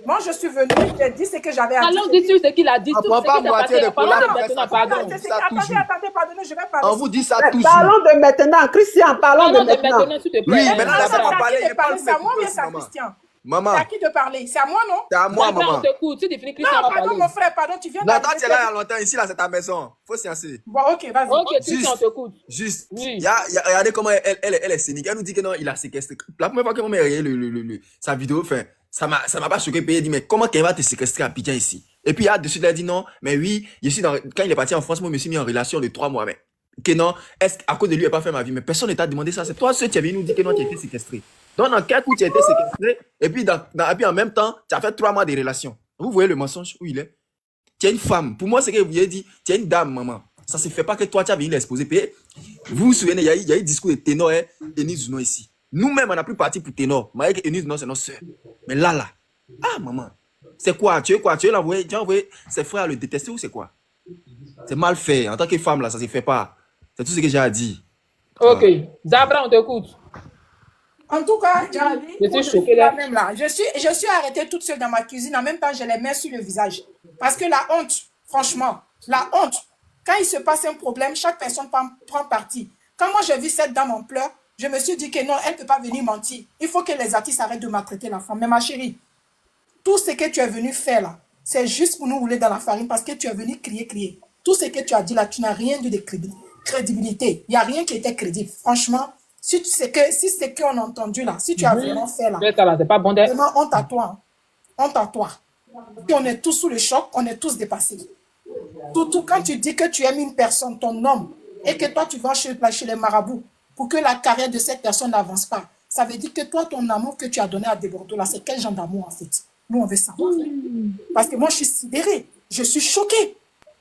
moi, je suis venue, j'ai dit ce que j'avais à dire. Allons dire sur ce qu'il a dit. Tout Apprends ce pas qui s'est moitié passé. de Parlons Pola, de maintenant, pardon. Attendez, pardonnez, je vais parler. On vous dit ça toujours. Parlons de maintenant, Christian, parlons de Parlons de maintenant. maintenant, s'il te plaît. Oui, Hein, maintenant, Barbara. ça va C'est à parler. qui de parler? C'est à moi ou bien c'est à Maman. Christian? Maman, C'est à qui de parler? C'est à moi, non? c'est à moi, Barbara, maman. on t'écoute. Si tu finis, Christian Non, va pardon, parler. mon frère, pardon, tu viens Non, toi, d'arriver. tu es là il y a longtemps. Ici, là, c'est ta maison. Faut sciencer. Bon, ok, vas-y. Ok, Christian, on t'écoute. Juste, Oui. regardez comment elle est cynique. Elle nous dit que non, il a séquestré. La première fois que maman a regardé sa vidéo, enfin, ça m'a pas choqué. Puis elle dit, mais comment qu'elle va te séquestrer à Abidjan ici? Et puis, là-dessus, il a dit non, mais oui, quand il est parti en France, moi, je me suis mis en relation de 3 mois. Mais que non, est-ce qu'à cause de lui, il n'a pas fait ma vie? Mais personne ne t'a demandé ça. C'est toi, seul, tu es venu nous dire que non, tu as été séquestré. Donc, dans quel coup tu as été séquestré? Et puis, et puis, en même temps, tu as fait 3 mois de relation. Vous voyez le mensonge où il est? Tu es une femme. Pour moi, c'est que vous avez dit, tu es une dame, maman. Ça ne se fait pas que toi, tu as venu l'exposer. Puis, vous vous souvenez, il y a eu le discours de Ténor et Enis Zouno ici. Nous-mêmes, on n'a plus parti pour Ténor. Mais avec Enis Zouno, c'est notre soeur. Mais là, ah, maman, c'est quoi? Tu as envoyé ses frères à le détester ou c'est quoi? C'est mal fait. En tant que femme, là, ça ne se fait pas. C'est tout ce que j'ai à dire. Ok. Zabra, on t'écoute. En tout cas, Jarabi, Je moi, suis je choquée suis la là. même là. Je suis arrêtée toute seule dans ma cuisine. En même temps, j'ai les mains sur le visage. Parce que la honte, franchement, la honte, quand il se passe un problème, chaque personne prend parti. Quand moi, j'ai vu cette dame en pleurs, je me suis dit que non, elle ne peut pas venir mentir. Il faut que les artistes arrêtent de maltraiter la femme. Mais ma chérie, tout ce que tu es venu faire là, c'est juste pour nous rouler dans la farine parce que tu es venu crier. Tout ce que tu as dit là, tu n'as rien de crédibilité. Il n'y a rien qui était crédible. Franchement, si c'est qu'on a entendu là, si tu as vraiment fait là, C'est pas bon d'être. vraiment honte à toi. Hein. Honte à toi. Et on est tous sous le choc, on est tous dépassés. Surtout quand tu dis que tu aimes une personne, ton homme, et que toi tu vas chez les marabouts pour que la carrière de cette personne n'avance pas. Ça veut dire que toi, ton amour que tu as donné à Desbordeaux là, c'est quel genre d'amour en fait? Nous, on veut savoir. Parce que moi, je suis sidérée. Je suis choquée.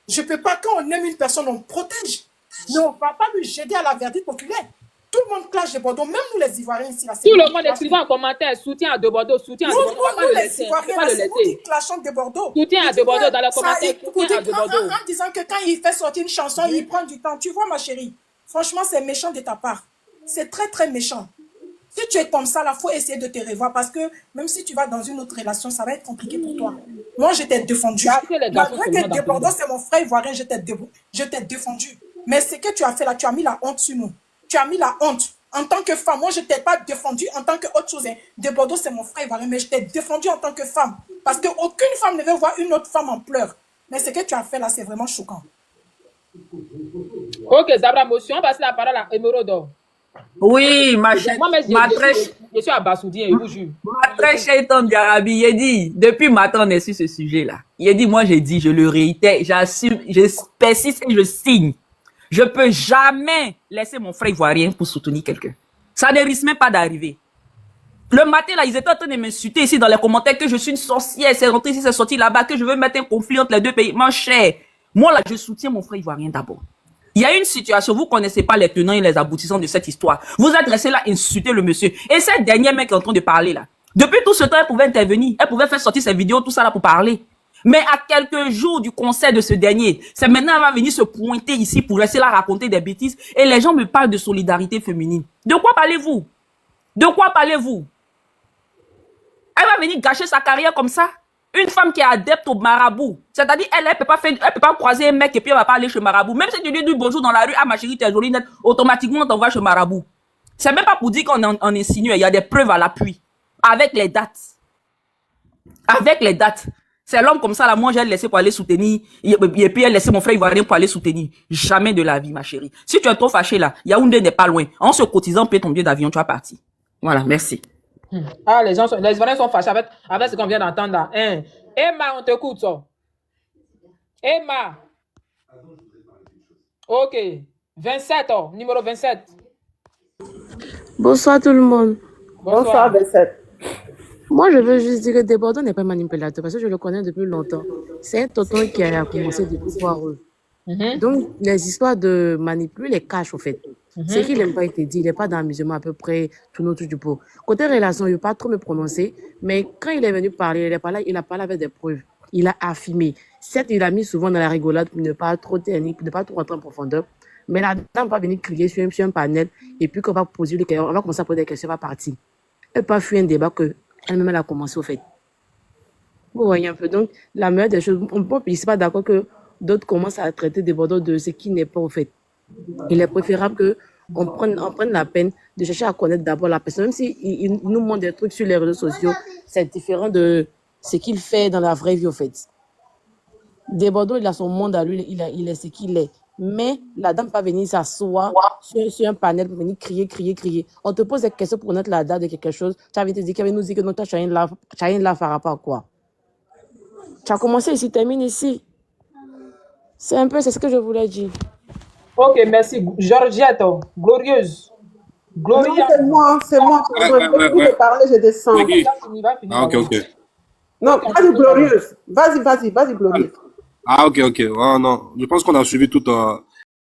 Je ne peux pas, quand on aime une personne, on protège. Mais on ne va pas lui jeter à la verdict populaire. Tout le monde clash Desbordeaux, même nous les Ivoiriens ici. Là, Tout le monde écrivant en commentaire, soutien à Desbordeaux, soutien à Desbordeaux. Nous, les Ivoiriens, c'est nous qui clashons Desbordeaux. Soutien à Desbordeaux dans les commentaires, soutien à Desbordeaux. En disant que quand il fait sortir une chanson, il prend du temps. Tu vois, ma chérie, franchement, c'est méchant de ta part. C'est très, très méchant. Si tu es comme ça, il faut essayer de te revoir parce que même si tu vas dans une autre relation, ça va être compliqué pour toi. Moi, je t'ai défendu. Malgré que Desbordeaux, c'est mon frère ivoirien, je t'ai défendu. Mais ce que tu as fait là, tu as mis la honte sur nous. Tu as mis la honte. En tant que femme, moi, je ne t'ai pas défendu en tant qu'autre chose. Desbordeaux, c'est mon frère ivoirien, mais je t'ai défendu en tant que femme. Parce qu'aucune femme ne veut voir une autre femme en pleurs. Mais ce que tu as fait là, c'est vraiment choquant. Ok, Zabra Motion, on passe la parole à Emerodo. Oui, ma chère. Je suis à Bassoudi, je vous jure. Ma très chère tante Jarabi, il a dit, depuis matin, on est sur ce sujet-là. Il a dit, moi, j'ai dit, je le réitère, j'assume, je persiste et je signe. Je peux jamais laisser mon frère ivoirien pour soutenir quelqu'un. Ça ne risque même pas d'arriver. Le matin, là, ils étaient en train de m'insulter ici dans les commentaires que je suis une sorcière, c'est rentré ici, c'est sorti là-bas, que je veux mettre un conflit entre les deux pays. Mon cher, moi, là, je soutiens mon frère ivoirien d'abord. Il y a une situation, vous ne connaissez pas les tenants et les aboutissants de cette histoire. Vous êtes resté là, insulter le monsieur. Et cette dernière mec qui est en train de parler là, depuis tout ce temps, elle pouvait intervenir. Elle pouvait faire sortir ses vidéos, tout ça là pour parler. Mais à quelques jours du concert de ce dernier, c'est maintenant qu'elle va venir se pointer ici pour rester là raconter des bêtises. Et les gens me parlent de solidarité féminine. De quoi parlez-vous? De quoi parlez-vous? Elle va venir gâcher sa carrière comme ça? Une femme qui est adepte au marabout, c'est-à-dire elle peut pas croiser un mec et puis elle va pas aller chez marabout. Même si tu lui dis bonjour dans la rue, ah ma chérie, t'es jolie, net, automatiquement on t'envoie chez marabout. C'est même pas pour dire qu'on insinue, il y a des preuves à l'appui. Avec les dates. Avec les dates. C'est l'homme comme ça, là, moi j'ai laissé pour aller soutenir, et puis elle laissé mon frère ivoirien pour aller soutenir. Jamais de la vie, ma chérie. Si tu es trop fâché là, Yaoundé n'est pas loin. En se cotisant, paye ton billet d'avion, tu vas partir. Voilà, merci. Ah, les Ivoiriens sont fâchés avec ce qu'on vient d'entendre là. Hein? Emma, on t'écoute ça. Emma. Ok. 27, numéro 27. Bonsoir tout le monde. Bonsoir, 27. Moi, je veux juste dire que Desbordeaux n'est pas manipulateur parce que je le connais depuis longtemps. C'est un tonton qui a commencé depuis foireux. Donc, les histoires de manipuler les caches, au fait. C'est qu'il n'aime pas être dit, il n'est pas dans l'amusement à peu près, tout nous touche du pot. Côté relation, il ne veut pas trop me prononcer, mais quand il est venu parler, il a parlé avec des preuves. Il a affirmé. Certes, il a mis souvent dans la rigolade pour ne pas trop technique, pour ne pas trop rentrer en profondeur. Mais la dame va venir crier sur un panel, et puis qu'on va poser des questions, on va commencer à poser des questions, elle va partir. Elle n'a pas fui un débat que elle-même elle a commencé au fait. Vous voyez un peu. Donc, la meilleure des choses, on ne peut pas d'accord que d'autres commencent à traiter Desbordeaux de ce qui n'est pas au fait. Il est préférable qu'on prenne la peine de chercher à connaître d'abord la personne. Même s'il nous montre des trucs sur les réseaux sociaux, c'est différent de ce qu'il fait dans la vraie vie, au fait. Desbordeaux, il a son monde à lui, il est ce qu'il est. Mais la dame va venir s'asseoir sur un panel pour venir crier. On te pose des questions pour connaître la date de quelque chose. Tu as envie de te dire qu'elle nous dit que non, tu n'as rien là par rapport à quoi. Tu as commencé ici, termine ici. C'est ce que je voulais dire. Ok, merci. Georgette, glorieuse. Non, Gloria. c'est moi. Je vais parler, je descends. Ah, ok. Non, vas-y, glorieuse. Vas-y, glorieuse. Ah, ok. Oh, non, je pense qu'on a suivi toute